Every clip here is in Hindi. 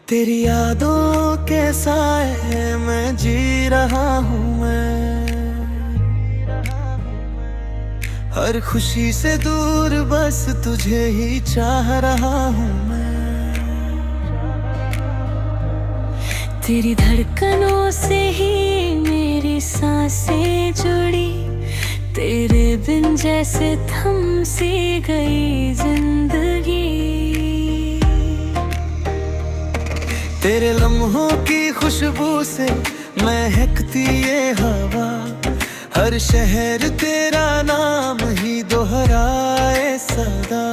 तेरी यादों के साए में जी रहा हूँ मैं, हर खुशी से दूर बस तुझे ही चाह रहा हूँ मैं। तेरी धड़कनों से ही मेरी सांसें जुड़ी, तेरे बिन जैसे थम सी गई जिंदगी। तेरे लम्हों की खुशबू से महकती ये हवा, हर शहर तेरा नाम ही दोहराए सदा।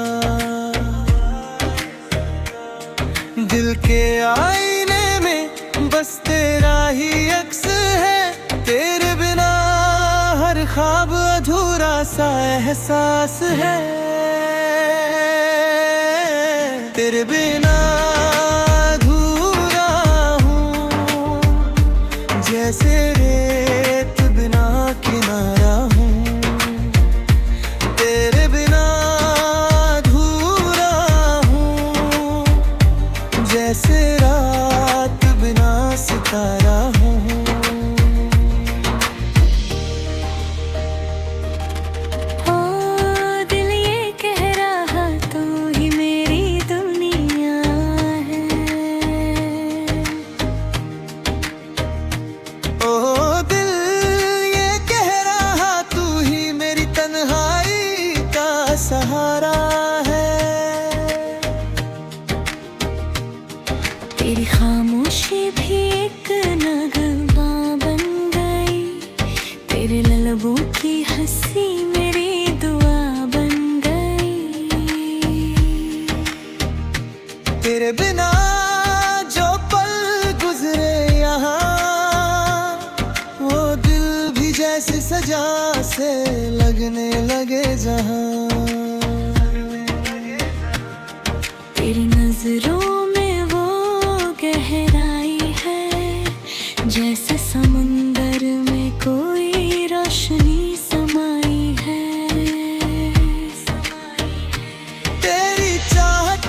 दिल के आईने में बस तेरा ही अक्स है, तेरे बिना हर ख्वाब अधूरा सा एहसास है। तेरे बिना जैसे रेत बिना किनारा हूँ, तेरे बिना अधूरा हूँ, जैसे रात बिना सितारा हूँ। ओ दिल ये कह रहा तू ही मेरी दुनिया है। ओ दिल ये कह रहा तू ही मेरी तन्हाई का सहारा है। तेरी खामोशी भी एक नगमा बन गई, तेरे लबों की हंसी मेरी दुआ बन गई। तेरे बिना जो पल गुजरे यहाँ, वो दिल भी जैसे सजा से लगने लगे जहाँ। तेरी नजरों में वो गहराई है, जैसे समुंदर में कोई रोशनी समाई है। तेरी चाहत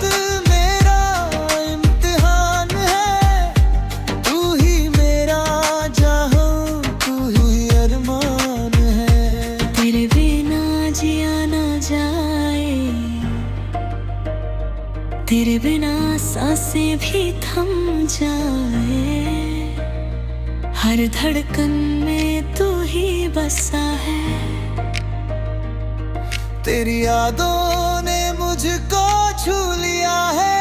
मेरा इम्तिहान है, तू ही मेरा जहां, तू ही अरमान है। तेरे बिना जिया ना जाए, तेरे बिना सांसें भी थम जाए, हर धड़कन में तू ही बसा है। तेरी यादों ने मुझको छू लिया है,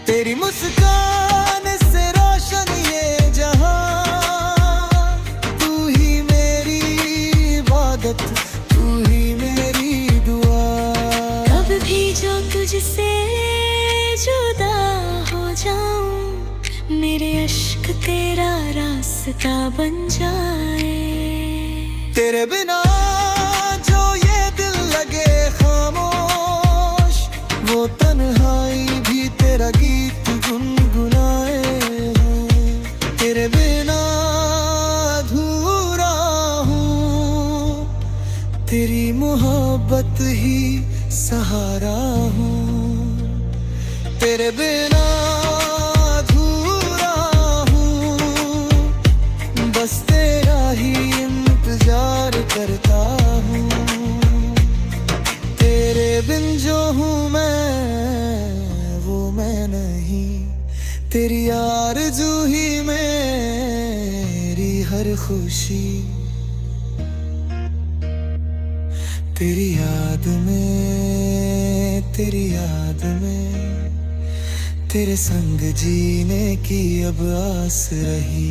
तेरी मुस्कान से रोशन ये जहां, तू ही मेरी इबादत, तू ही मेरी दुआ। कब भी जो तुझसे जुदा हो जाऊं, मेरे अश्क तेरा रास्ता बन जाए। तेरे बिना जो ये दिल लगे खामोश, वो तन्हाई भी तेरा गीत गुनगुनाए। तेरे बिना अधूरा हूँ, तेरी मोहब्बत ही सहारा हूँ। तेरे बिना अधूरा हूँ, बस तेरा ही इंतजार करता हूँ। तेरे बिन जो हूँ मैं, वो मैं नहीं, तेरी आरज़ू ही मेरी हर खुशी। तेरी याद में, तेरी याद में, तेरे संग जीने की अब आस रही।